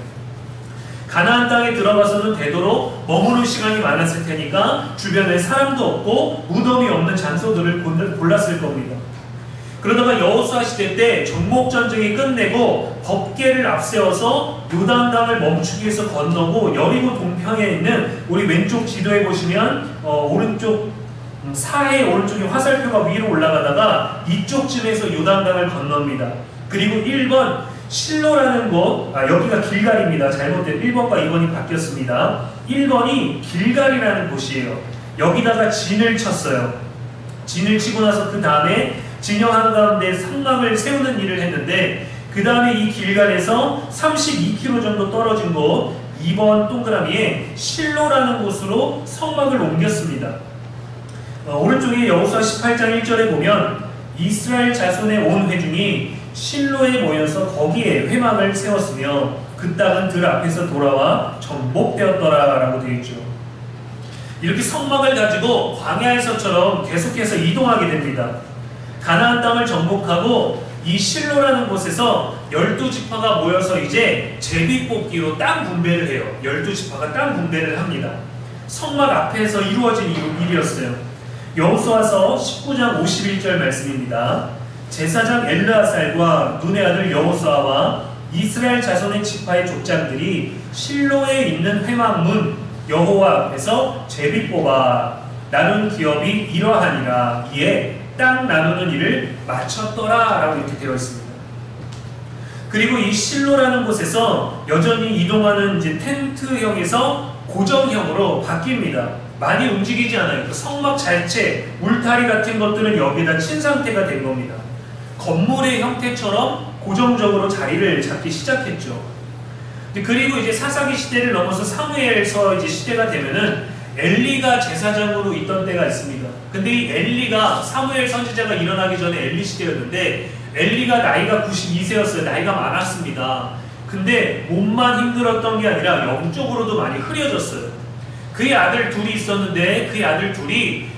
가나안 땅에 들어가서는 되도록 머무는 시간이 많았을 테니까 주변에 사람도 없고 무덤이 없는 장소들을 골랐을 겁니다. 그러다가 여호수아 시대 때 정목전쟁이 끝내고 법궤를 앞세워서 요단강을 멈추기 위해서 건너고 여리고 동편에 있는 우리 왼쪽 지도에 보시면 오른쪽 사해 오른쪽에 화살표가 위로 올라가다가 이쪽쯤에서 요단강을 건넙니다. 그리고 1번 실로라는 곳, 여기가 길갈입니다. 잘못된 1번과 2번이 바뀌었습니다. 1번이 길갈이라는 곳이에요. 여기다가 진을 쳤어요. 진을 치고 나서 그 다음에 진영 한가운데 성막을 세우는 일을 했는데 그 다음에 이 길갈에서 32km 정도 떨어진 곳 2번 동그라미에 실로라는 곳으로 성막을 옮겼습니다. 오른쪽에 여호수아 18장 1절에 보면 이스라엘 자손의 온 회중이 실로에 모여서 거기에 회막을 세웠으며 그 땅은 들 앞에서 돌아와 정복되었더라라고 되어 있죠. 이렇게 성막을 가지고 광야에서처럼 계속해서 이동하게 됩니다. 가나안 땅을 정복하고 이 실로라는 곳에서 12지파가 모여서 이제 제비뽑기로 땅 분배를 해요. 12지파가 땅 분배를 합니다. 성막 앞에서 이루어진 일이었어요. 여호수아서 19장 51절 말씀입니다. 제사장 엘르아살과 눈의 아들 여호수아와 이스라엘 자손의 지파의 족장들이 실로에 있는 회막문 여호와 앞에서 제비 뽑아 나눈 기업이 이러하니라. 이에 땅 나누는 일을 마쳤더라 라고 이렇게 되어 있습니다. 그리고 이 실로라는 곳에서 여전히 이동하는 이제 텐트형에서 고정형으로 바뀝니다. 많이 움직이지 않아요. 그 성막 자체, 울타리 같은 것들은 여기에다 친 상태가 된 겁니다. 건물의 형태처럼 고정적으로 자리를 잡기 시작했죠. 그리고 이제 사사기 시대를 넘어서 사무엘서 이제 시대가 되면은 엘리가 제사장으로 있던 때가 있습니다. 근데 이 엘리가 사무엘 선지자가 일어나기 전에 엘리 시대였는데 엘리가 나이가 92세였어요. 나이가 많았습니다. 근데 몸만 힘들었던 게 아니라 영적으로도 많이 흐려졌어요. 그의 아들 둘이 있었는데 그의 아들 둘이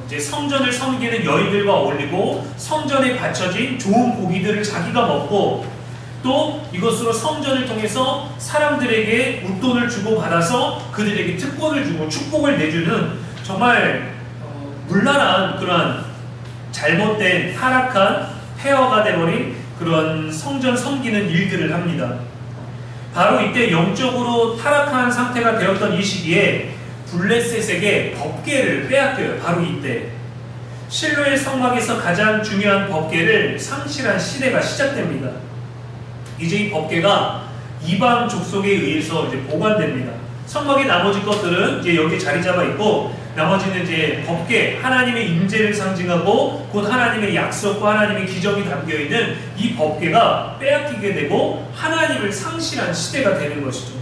이제 성전을 섬기는 여인들과 어울리고 성전에 바쳐진 좋은 고기들을 자기가 먹고 또 이것으로 성전을 통해서 사람들에게 웃돈을 주고 받아서 그들에게 특권을 주고 축복을 내주는 정말 문란한 그러한 잘못된 타락한 폐허가 돼버린 그런 성전 섬기는 일들을 합니다. 바로 이때 영적으로 타락한 상태가 되었던 이 시기에 블레셋에게 법궤를 빼앗겨요. 바로 이때 실로의 성막에서 가장 중요한 법궤를 상실한 시대가 시작됩니다. 이제 이 법궤가 이방 족속에 의해서 이제 보관됩니다. 성막의 나머지 것들은 이제 여기 자리 잡아 있고 나머지는 이제 법궤, 하나님의 임재를 상징하고 곧 하나님의 약속과 하나님의 기적이 담겨 있는 이 법궤가 빼앗기게 되고 하나님을 상실한 시대가 되는 것이죠.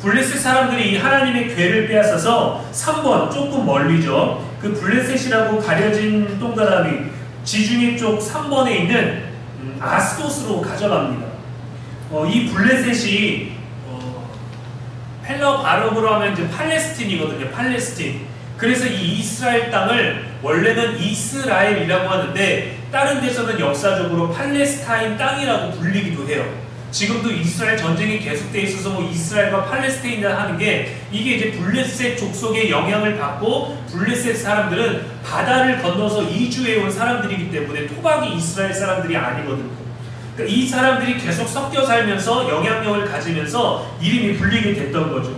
블레셋 사람들이 이 하나님의 궤를 빼앗아서 3번 조금 멀리죠. 그 블레셋이라고 가려진 동그라미 지중해 쪽 3번에 있는 아스도스로 가져갑니다. 이 블레셋이 헬러 발음으로 하면 이제 팔레스틴이거든요. 팔레스틴. 그래서 이 이스라엘 땅을 원래는 이스라엘이라고 하는데 다른 데서는 역사적으로 팔레스타인 땅이라고 불리기도 해요. 지금도 이스라엘 전쟁이 계속돼 있어서 뭐 이스라엘과 팔레스타인이라 하는 게 이게 이제 블레셋 족속의 영향을 받고 블레셋 사람들은 바다를 건너서 이주해 온 사람들이기 때문에 토박이 이스라엘 사람들이 아니거든요. 그러니까 이 사람들이 계속 섞여 살면서 영향력을 가지면서 이름이 불리게 됐던 거죠.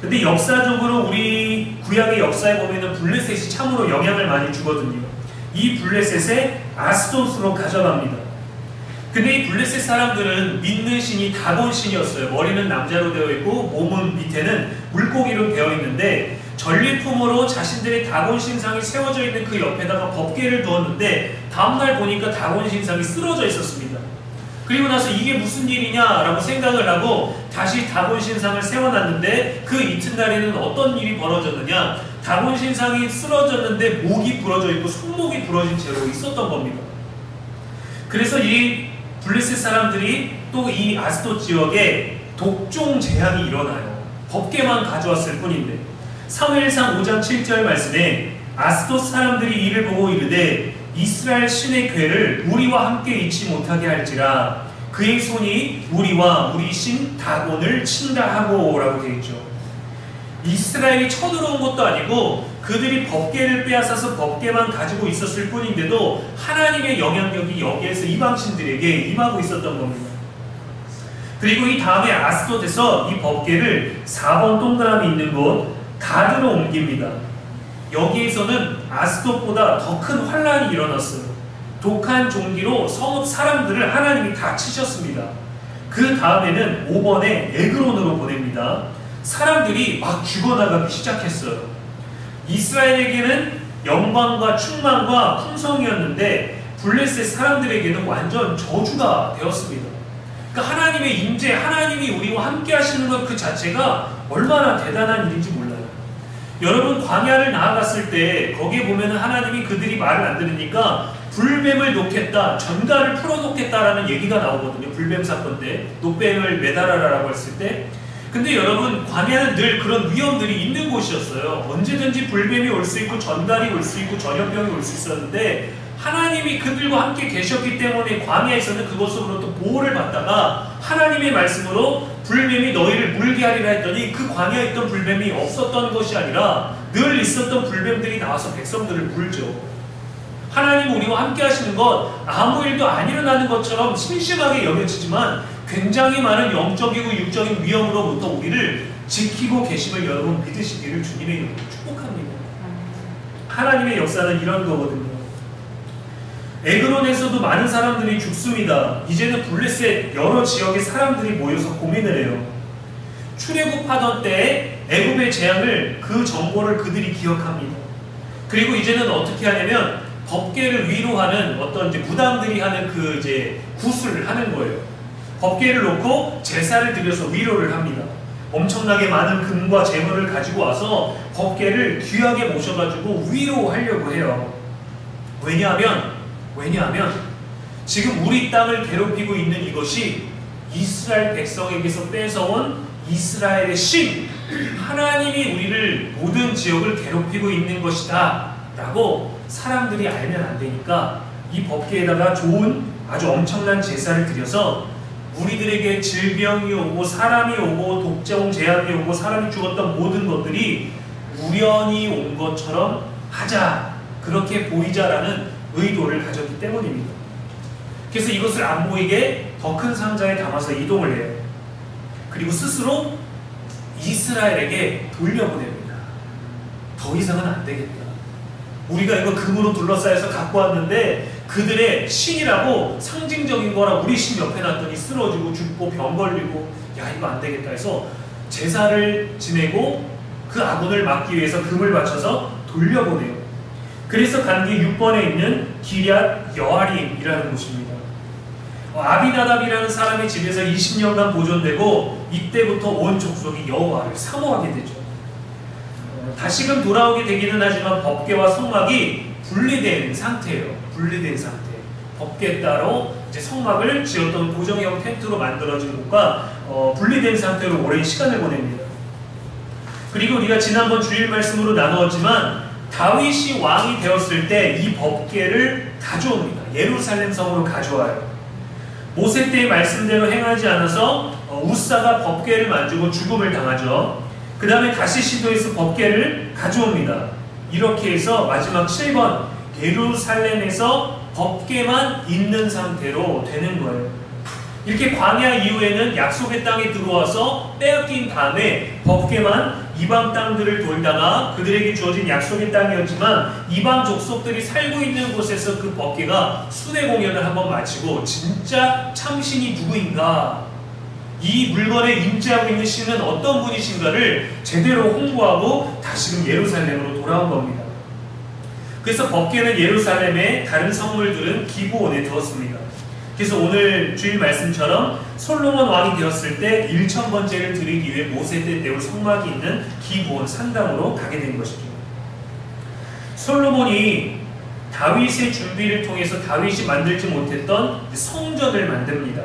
근데 역사적으로 우리 구약의 역사에 보면은 블레셋이 참으로 영향을 많이 주거든요. 이 블레셋에 아스도스로 가져갑니다. 근데 이 블레셋 사람들은 믿는 신이 다곤 신이었어요. 머리는 남자로 되어 있고 몸은 밑에는 물고기로 되어 있는데 전리품으로 자신들의 다곤 신상이 세워져 있는 그 옆에다가 법궤를 두었는데 다음날 보니까 다곤 신상이 쓰러져 있었습니다. 그리고 나서 이게 무슨 일이냐라고 생각을 하고 다시 다곤 신상을 세워놨는데 그 이튿날에는 어떤 일이 벌어졌느냐, 다곤 신상이 쓰러졌는데 목이 부러져 있고 손목이 부러진 채로 있었던 겁니다. 그래서 이 블레셋 사람들이 또 이 아스돗 지역에 독종 재앙이 일어나요. 법궤만 가져왔을 뿐인데 사무엘상 5장 7절 말씀에 아스돗 사람들이 이를 보고 이르되 이스라엘 신의 궤를 우리와 함께 잊지 못하게 할지라 그의 손이 우리와 우리 신 다곤을 친다 하고 라고 되어 있죠. 이스라엘이 쳐들어온 것도 아니고 그들이 법궤를 빼앗아서 법궤만 가지고 있었을 뿐인데도 하나님의 영향력이 여기에서 이방신들에게 임하고 있었던 겁니다. 그리고 이 다음에 아스돗에서 이 법궤를 4번 동그라미 있는 곳 가드로 옮깁니다. 여기에서는 아스돗보다 더 큰 환란이 일어났어요. 독한 종기로 성읍 사람들을 하나님이 다 치셨습니다. 그 다음에는 5번에 에그론으로 보냅니다. 사람들이 막 죽어나가기 시작했어요. 이스라엘에게는 영광과 충만과 풍성이었는데 블레셋 사람들에게는 완전 저주가 되었습니다. 그러니까 하나님의 임재, 하나님이 우리와 함께 하시는 것 그 자체가 얼마나 대단한 일인지 몰라요. 여러분 광야를 나아갔을 때 거기에 보면 하나님이 그들이 말을 안 들으니까 불뱀을 놓겠다, 전갈을 풀어놓겠다라는 얘기가 나오거든요. 불뱀 사건 때 노뱀을 매달아라라고 했을 때. 근데 여러분, 광야는 늘 그런 위험들이 있는 곳이었어요. 언제든지 불뱀이 올 수 있고 전갈이 올 수 있고 전염병이 올 수 있었는데 하나님이 그들과 함께 계셨기 때문에 광야에서는 그것으로부터 보호를 받다가 하나님의 말씀으로 불뱀이 너희를 물게 하리라 했더니 그 광야에 있던 불뱀이 없었던 것이 아니라 늘 있었던 불뱀들이 나와서 백성들을 물죠. 하나님 우리와 함께 하시는 것 아무 일도 안 일어나는 것처럼 심심하게 여겨지지만 굉장히 많은 영적이고 육적인 위험으로부터 우리를 지키고 계심을 여러분 믿으시기를 주님의 이름으로 축복합니다. 하나님의 역사는 이런 거거든요. 에그론에서도 많은 사람들이 죽습니다. 이제는 블레셋 여러 지역의 사람들이 모여서 고민을 해요. 출애굽하던 때에 애굽의 재앙을 그 정보를 그들이 기억합니다. 그리고 이제는 어떻게 하냐면 법궤를 위로하는 어떤 이제 무당들이 하는 그 이제 구슬을 하는 거예요. 법궤를 놓고 제사를 드려서 위로를 합니다. 엄청나게 많은 금과 재물을 가지고 와서 법궤를 귀하게 모셔가지고 위로하려고 해요. 왜냐하면 지금 우리 땅을 괴롭히고 있는 이것이 이스라엘 백성에게서 뺏어온 이스라엘의 신 하나님이 우리를 모든 지역을 괴롭히고 있는 것이다 라고 사람들이 알면 안 되니까 이 법궤에다가 좋은 아주 엄청난 제사를 드려서 우리들에게 질병이 오고 사람이 오고 독종 재앙이 오고 사람이 죽었던 모든 것들이 우연히 온 것처럼 하자, 그렇게 보이자라는 의도를 가졌기 때문입니다. 그래서 이것을 안 보이게 더 큰 상자에 담아서 이동을 해요. 그리고 스스로 이스라엘에게 돌려보냅니다. 더 이상은 안 되겠다. 우리가 이거 금으로 둘러싸여서 갖고 왔는데 그들의 신이라고 상징적인 거라 우리 신 옆에 놨더니 쓰러지고 죽고 병 걸리고 야 이거 안 되겠다 해서 제사를 지내고 그 아군을 막기 위해서 금을 바쳐서 돌려보내요. 그래서 간 게 6번에 있는 기럇 여아림이라는 곳입니다. 아비나답이라는 사람의 집에서 20년간 보존되고 이때부터 온 족속이 여호와를 사모하게 되죠. 다시금 돌아오게 되기는 하지만 법궤와 성막이 분리된 상태예요. 분리된 상태. 법궤 따로 이제 성막을 지었던 고정형 텐트로 만들어진 곳과 분리된 상태로 오랜 시간을 보냅니다. 그리고 우리가 지난번 주일 말씀으로 나누었지만 다윗이 왕이 되었을 때 이 법궤를 가져옵니다. 예루살렘 성으로 가져와요. 모세 때의 말씀대로 행하지 않아서 우사가 법궤를 만지고 죽음을 당하죠. 그 다음에 다시 시도해서 법궤를 가져옵니다. 이렇게 해서 마지막 7번 예루살렘에서 법궤만 있는 상태로 되는 거예요. 이렇게 광야 이후에는 약속의 땅에 들어와서 빼앗긴 다음에 법궤만 이방 땅들을 돌다가 그들에게 주어진 약속의 땅이었지만 이방 족속들이 살고 있는 곳에서 그 법궤가 순회 공연을 한번 마치고 진짜 참신이 누구인가, 이 물건에 임재하고 있는 신은 어떤 분이신가를 제대로 홍보하고 다시금 예루살렘으로 돌아온 겁니다. 그래서 법궤는 예루살렘의 다른 성물들은 기브온에 두었습니다. 그래서 오늘 주일 말씀처럼 솔로몬 왕이 되었을 때 1000번째를 드리기 위해 모세 때 때울 성막이 있는 기브온 산당으로 가게 된 것이죠. 솔로몬이 다윗의 준비를 통해서 다윗이 만들지 못했던 성전을 만듭니다.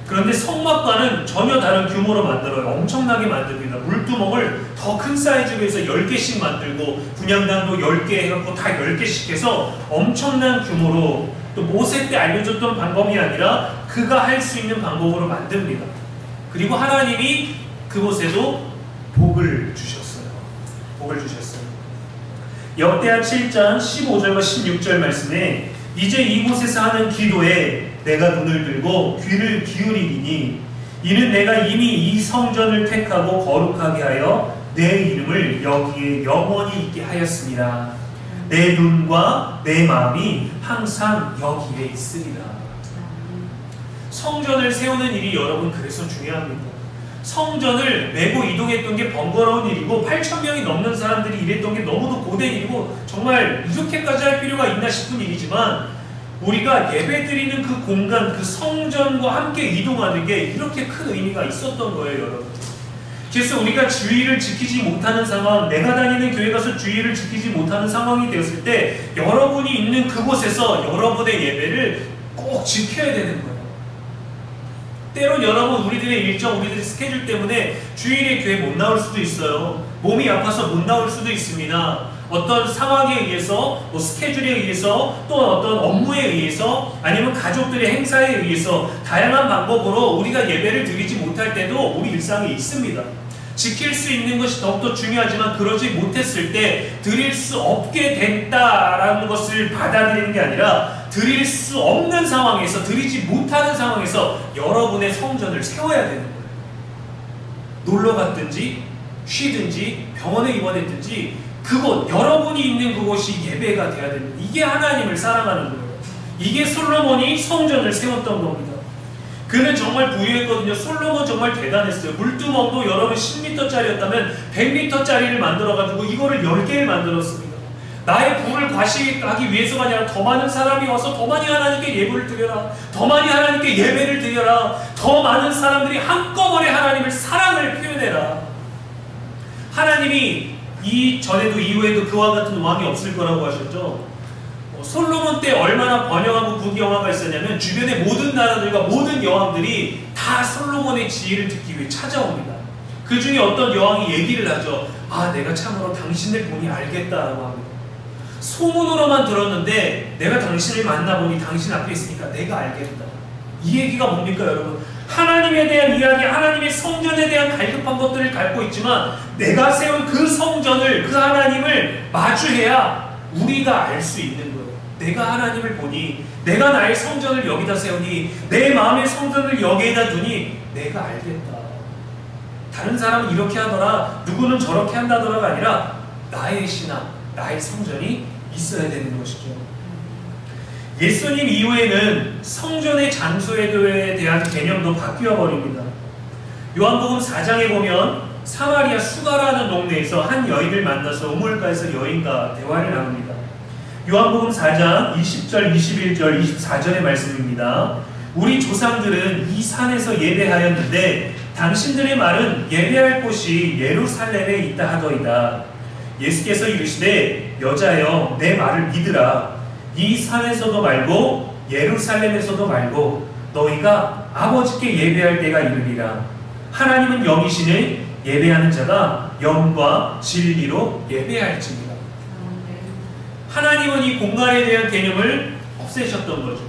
그런데 성막과는 전혀 다른 규모로 만들어요. 엄청나게 만듭니다. 물두멍을 더 큰 사이즈로 해서 10개씩 만들고 분향단도 10개 해갖고 다 10개씩 해서 엄청난 규모로, 또 모세 때 알려줬던 방법이 아니라 그가 할 수 있는 방법으로 만듭니다. 그리고 하나님이 그곳에도 복을 주셨어요. 복을 주셨어요. 역대하 7장 15절과 16절 말씀에 이제 이곳에서 하는 기도에 내가 눈을 들고 귀를 기울이리니 이는 내가 이미 이 성전을 택하고 거룩하게 하여 내 이름을 여기에 영원히 있게 하였습니다. 내 눈과 내 마음이 항상 여기에 있으리라. 성전을 세우는 일이 여러분 그래서 중요합니다. 성전을 메고 이동했던 게 번거로운 일이고 8,000명이 넘는 사람들이 일했던 게 너무도 고된 일이고 정말 이렇게까지 할 필요가 있나 싶은 일이지만 우리가 예배드리는 그 공간, 그 성전과 함께 이동하는 게 이렇게 큰 의미가 있었던 거예요, 여러분. 그래서 우리가 주의를 지키지 못하는 상황, 내가 다니는 교회 가서 주의를 지키지 못하는 상황이 되었을 때 여러분이 있는 그곳에서 여러분의 예배를 꼭 지켜야 되는 거예요. 때론 여러분 우리들의 일정, 우리들의 스케줄 때문에 주일에 교회 못 나올 수도 있어요. 몸이 아파서 못 나올 수도 있습니다. 어떤 상황에 의해서, 뭐 스케줄에 의해서, 또 어떤 업무에 의해서, 아니면 가족들의 행사에 의해서 다양한 방법으로 우리가 예배를 드리지 못할 때도 우리 일상에 있습니다. 지킬 수 있는 것이 더욱더 중요하지만 그러지 못했을 때 드릴 수 없게 됐다라는 것을 받아들이는 게 아니라 드릴 수 없는 상황에서, 드리지 못하는 상황에서 여러분의 성전을 세워야 되는 거예요. 놀러 갔든지 쉬든지 병원에 입원했든지 그곳, 여러분이 있는 그곳이 예배가 돼야 됩니다. 이게 하나님을 사랑하는 거예요. 이게 솔로몬이 성전을 세웠던 겁니다. 그는 정말 부유했거든요. 솔로몬 정말 대단했어요. 물두멍도 여러분 10m짜리였다면 100m짜리를 만들어가지고 이거를 10개를 만들었습니다. 나의 부를 과시하기 위해서가 아니라 더 많은 사람이 와서 더 많이 하나님께 예배를 드려라. 더 많이 하나님께 예배를 드려라. 더 많은 사람들이 한꺼번에 하나님을 사랑을 표현해라. 하나님이 이전에도 이후에도 그와 같은 왕이 없을 거라고 하셨죠. 솔로몬 때 얼마나 번영하고 부귀영화가 있었냐면 주변의 모든 나라들과 모든 여왕들이 다 솔로몬의 지혜를 듣기 위해 찾아옵니다. 그 중에 어떤 여왕이 얘기를 하죠. 아, 내가 참으로 당신을 보니 알겠다라고 합니다. 소문으로만 들었는데 내가 당신을 만나보니 당신 앞에 있으니까 내가 알겠다. 이 얘기가 뭡니까 여러분? 하나님에 대한 이야기, 하나님의 성전에 대한 갈급한 것들을 갖고 있지만 내가 세운 그 성전을, 그 하나님을 마주해야 우리가 알 수 있는 거예요. 내가 하나님을 보니, 내가 나의 성전을 여기다 세우니, 내 마음의 성전을 여기에다 두니 내가 알겠다. 다른 사람은 이렇게 하더라, 누구는 저렇게 한다더라가 아니라 나의 신앙, 나의 성전이 있어야 되는 것이죠. 예수님 이후에는 성전의 장소에 대한 개념도 바뀌어 버립니다. 요한복음 4장에 보면 사마리아 수가라는 동네에서 한 여인을 만나서 우물가에서 여인과 대화를 나눕니다. 요한복음 4장 20절, 21절, 24절의 말씀입니다. 우리 조상들은 이 산에서 예배하였는데 당신들의 말은 예배할 곳이 예루살렘에 있다 하더이다. 예수께서 이르시되 여자여 내 말을 믿으라. 이 산에서도 말고 예루살렘에서도 말고 너희가 아버지께 예배할 때가 이르리라. 하나님은 영이시니 예배하는 자가 영과 진리로 예배할지니라. 하나님은 이 공간에 대한 개념을 없애셨던 거죠.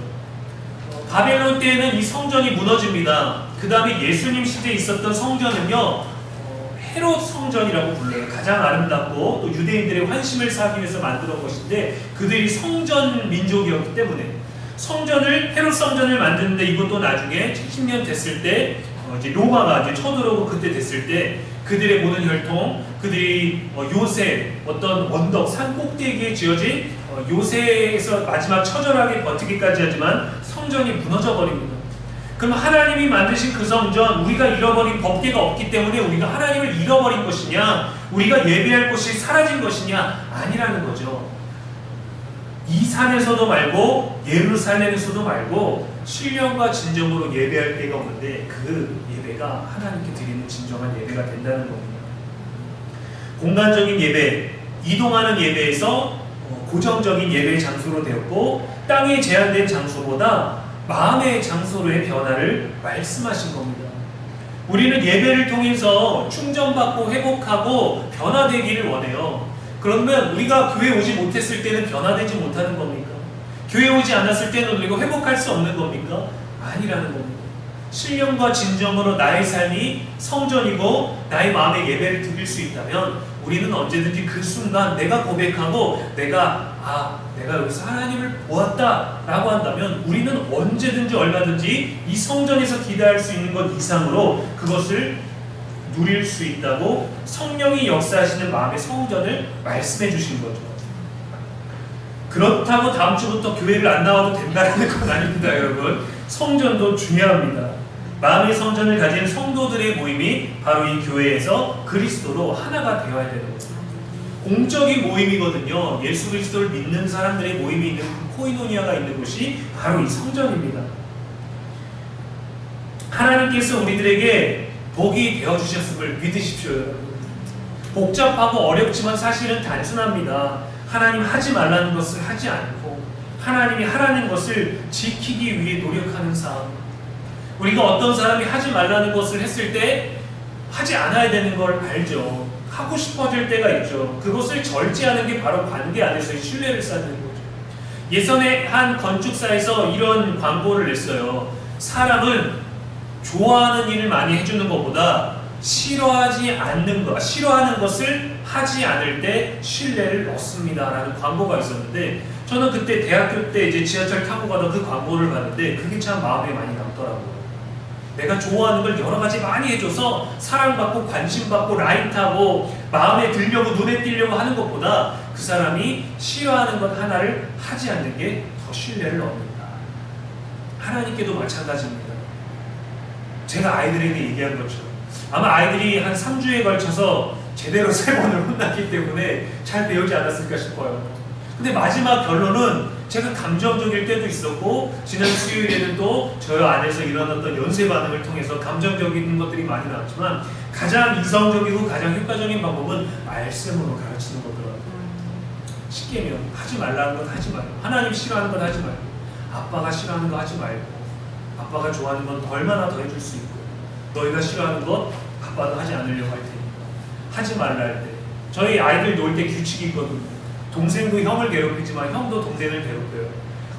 바벨론 때에는 이 성전이 무너집니다. 그 다음에 예수님 시대에 있었던 성전은요, 헤롯 성전이라고 불러요. 가장 아름답고 또 유대인들의 환심을 사기 위해서 만들어 것인데 그들이 성전 민족이었기 때문에 성전을, 헤롯 성전을 만드는데 이것도 나중에 70년 됐을 때 이제 로마가 이제 쳐들어오고 그때 됐을 때 그들의 모든 혈통, 그들이 요새 어떤 언덕 산 꼭대기에 지어진 요새에서 마지막 처절하게 버티기까지 하지만 성전이 무너져 버립니다. 그럼 하나님이 만드신 그 성전, 우리가 잃어버린 법궤가 없기 때문에 우리가 하나님을 잃어버린 것이냐, 우리가 예배할 곳이 사라진 것이냐? 아니라는 거죠. 이 산에서도 말고 예루살렘에서도 말고 신령과 진정으로 예배할 때가 오는데 그 예배가 하나님께 드리는 진정한 예배가 된다는 겁니다. 공간적인 예배, 이동하는 예배에서 고정적인 예배의 장소로 되었고 땅에 제한된 장소보다 마음의 장소로의 변화를 말씀하신 겁니다. 우리는 예배를 통해서 충전받고 회복하고 변화되기를 원해요. 그러면 우리가 교회 오지 못했을 때는 변화되지 못하는 겁니까? 교회 오지 않았을 때는 우리가 회복할 수 없는 겁니까? 아니라는 겁니다. 신령과 진정으로 나의 삶이 성전이고 나의 마음의 예배를 드릴 수 있다면 우리는 언제든지 그 순간 내가 고백하고 내가 여기서 하나님을 보았다라고 한다면 우리는 언제든지 얼마든지 이 성전에서 기대할 수 있는 것 이상으로 그것을 누릴 수 있다고 성령이 역사하시는 마음의 성전을 말씀해 주신 거죠. 그렇다고 다음 주부터 교회를 안 나와도 된다는 건 아닙니다, 여러분. 성전도 중요합니다. 마음의 성전을 가진 성도들의 모임이 바로 이 교회에서 그리스도로 하나가 되어야 되는 거죠. 공적인 모임이거든요. 예수 그리스도를 믿는 사람들의 모임이 있는 그 코이노니아가 있는 곳이 바로 이 성전입니다. 하나님께서 우리들에게 복이 되어주셨음을 믿으십시오, 여러분. 복잡하고 어렵지만 사실은 단순합니다. 하나님 하지 말라는 것을 하지 않고 하나님이 하라는 것을 지키기 위해 노력하는 삶. 우리가 어떤 사람이 하지 말라는 것을 했을 때 하지 않아야 되는 걸 알죠. 하고 싶어질 때가 있죠. 그것을 절제하는 게 바로 관계 안에서의 신뢰를 쌓는 거죠. 예전에 한 건축사에서 이런 광고를 냈어요. 사람은 좋아하는 일을 많이 해주는 것보다 싫어하지 않는 것, 싫어하는 것을 하지 않을 때 신뢰를 얻습니다 라는 광고가 있었는데, 저는 그때 대학교 때 이제 지하철 타고 가다 그 광고를 봤는데 그게 참 마음에 많이 남더라고요. 내가 좋아하는 걸 여러 가지 많이 해줘서 사랑받고 관심받고 라이트하고 마음에 들려고 눈에 띄려고 하는 것보다 그 사람이 싫어하는 것 하나를 하지 않는 게 더 신뢰를 얻는다. 하나님께도 마찬가지입니다. 제가 아이들에게 얘기한 것처럼 아마 아이들이 한 3주에 걸쳐서 제대로 3번을 혼났기 때문에 잘 배우지 않았을까 싶어요. 근데 마지막 결론은 제가 감정적일 때도 있었고, 지난 수요일에는 또 저 안에서 일어났던 연쇄 반응을 통해서 감정적인 것들이 많이 나왔지만, 가장 이성적이고 가장 효과적인 방법은 말씀으로 가르치는 거더라고요. 쉽게면 하지 말라는 건 하지 말고, 하나님 싫어하는 건 하지 말고, 아빠가 싫어하는 거 하지 말고, 아빠가 좋아하는 건 얼마나 더 해줄 수 있고, 너희가 싫어하는 것 아빠도 하지 않으려고 할 테니까 하지 말라 할 때, 저희 아이들 놀 때 규칙이 있거든요. 동생도 형을 괴롭히지만 형도 동생을 괴롭혀요.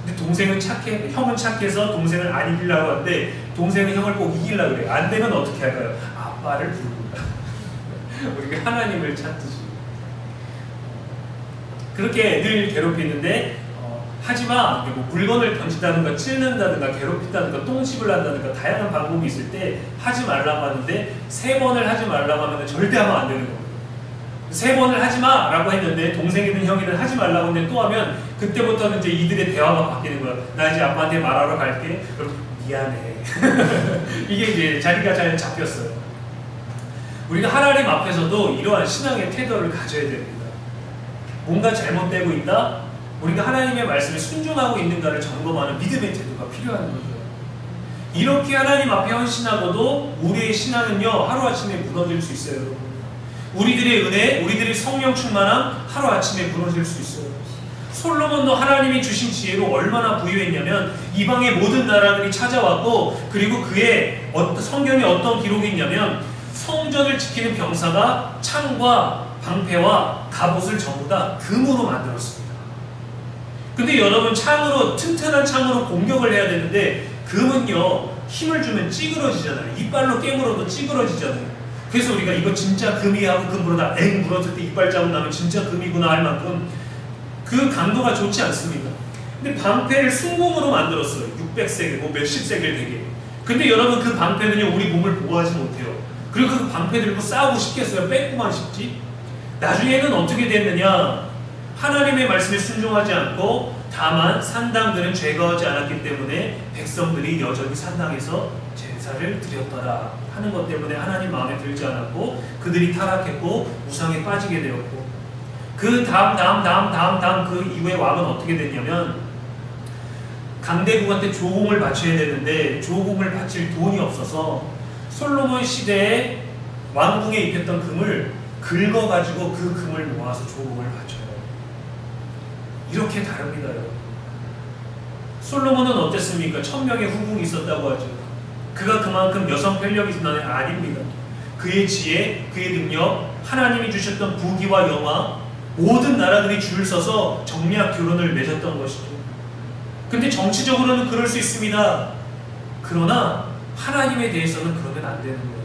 근데 동생은 착해, 형은 착해서 동생을 안 이기려고 하는데 동생은 형을 꼭 이기려고 그래요. 안 되면 어떻게 할까요? 아빠를 부릅니다. 우리가 하나님을 찾듯이 그렇게 늘 괴롭히는데, 하지마, 뭐 물건을 던진다든가 찔른다든가 괴롭힌다든가 똥집을 한다든가 다양한 방법이 있을 때 하지 말라고 하는데, 3번을 하지 말라고 하면 절대 하면 안 되는 거예요. 3번을 하지마 라고 했는데 동생이든 형이든 하지 말라고 했는데 또 하면, 그때부터는 이제 이들의 대화가 바뀌는 거야. 나 이제 아빠한테 말하러 갈게. 그럼 미안해. 이게 이제 자리가 잘 잡혔어요. 우리가 하나님 앞에서도 이러한 신앙의 태도를 가져야 됩니다. 뭔가 잘못되고 있다? 우리가 하나님의 말씀에 순종하고 있는가를 점검하는 믿음의 태도가 필요한 거죠. 이렇게 하나님 앞에 헌신하고도 우리의 신앙은요, 하루아침에 무너질 수 있어요. 우리들의 은혜, 우리들의 성령 충만함 하루아침에 무너질 수 있어요. 솔로몬도 하나님이 주신 지혜로 얼마나 부유했냐면, 이방의 모든 나라들이 찾아왔고, 그리고 그의 성경에 어떤 기록이 있냐면, 성전을 지키는 병사가 창과 방패와 갑옷을 전부 다 금으로 만들었습니다. 근데 여러분, 창으로, 튼튼한 창으로 공격을 해야 되는데 금은요, 힘을 주면 찌그러지잖아요. 이빨로 깨물어도 찌그러지잖아요. 그래서 우리가 이거 진짜 금이 하고 금 물어다 엥 물었을 때 이빨 자국 나면 진짜 금이구나 할 만큼 그 강도가 좋지 않습니다. 근데 방패를 순금으로 만들었어요. 600세겔, 뭐 몇십 세겔 되게. 근데 여러분, 그 방패는요, 우리 몸을 보호하지 못해요. 그리고 그 방패 들고 싸우고 싶겠어요? 뺏고만 싶지? 나중에는 어떻게 됐느냐? 하나님의 말씀에 순종하지 않고 다만 산당들은 죄가하지 않았기 때문에 백성들이 여전히 산당에서 제사를 드렸더라 하는 것 때문에 하나님 마음에 들지 않았고, 그들이 타락했고 우상에 빠지게 되었고, 그 다음 그 이후에 왕은 어떻게 됐냐면, 강대국한테 조공을 바쳐야 되는데 조공을 바칠 돈이 없어서 솔로몬 시대에 왕궁에 입혔던 금을 긁어가지고 그 금을 모아서 조공을 바쳐요. 이렇게 다릅니다, 여러분. 솔로몬은 어땠습니까? 1000명의 후궁이 있었다고 하죠. 그가 그만큼 여성 편력이 있는 게 아닙니다. 그의 지혜, 그의 능력, 하나님이 주셨던 부귀와 영화, 모든 나라들이 줄 서서 정략 결혼을 맺었던 것이죠. 근데 정치적으로는 그럴 수 있습니다. 그러나 하나님에 대해서는 그러면 안 되는 거예요.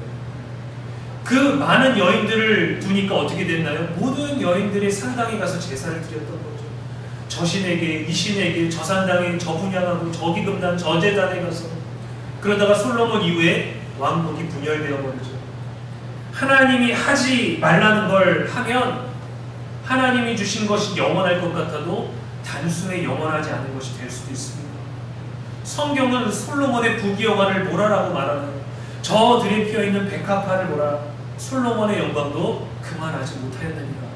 그 많은 여인들을 두니까 어떻게 됐나요? 모든 여인들의 산당에 가서 제사를 드렸던 거죠. 저 신에게, 이 신에게, 저 산당에, 저 분양하고, 저 기금단, 저 제단에 가서. 그러다가 솔로몬 이후에 왕국이 분열되어 버리죠. 하나님이 하지 말라는 걸 하면 하나님이 주신 것이 영원할 것 같아도 단순히 영원하지 않은 것이 될 수도 있습니다. 성경은 솔로몬의 부귀영화를 뭐라라고 말하나요? 저 들에 피어있는 백합화를 뭐라, 솔로몬의 영광도 그만하지 못하였느니라.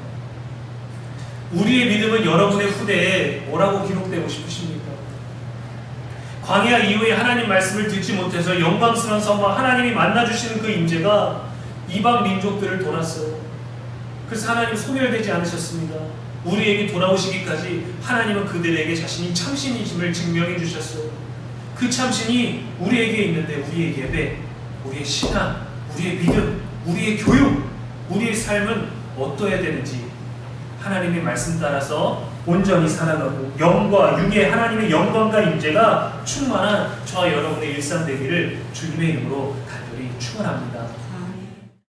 우리의 믿음은 여러분의 후대에 뭐라고 기록되고 싶으십니까? 광야 이후에 하나님 말씀을 듣지 못해서 영광스러운 성막 하나님이 만나주시는 그 임재가 이방 민족들을 돌았어요. 그래서 하나님 소멸되지 않으셨습니다. 우리에게 돌아오시기까지 하나님은 그들에게 자신이 참신이심을 증명해 주셨어요. 그 참신이 우리에게 있는데 우리의 예배, 우리의 신앙, 우리의 믿음, 우리의 교육, 우리의 삶은 어떠해야 되는지 하나님의 말씀 따라서 온전히 살아가고 영과 육의 하나님의 영광과 임재가 충만한 저와 여러분의 일상 되기를 주님의 이름으로 간절히 축원합니다.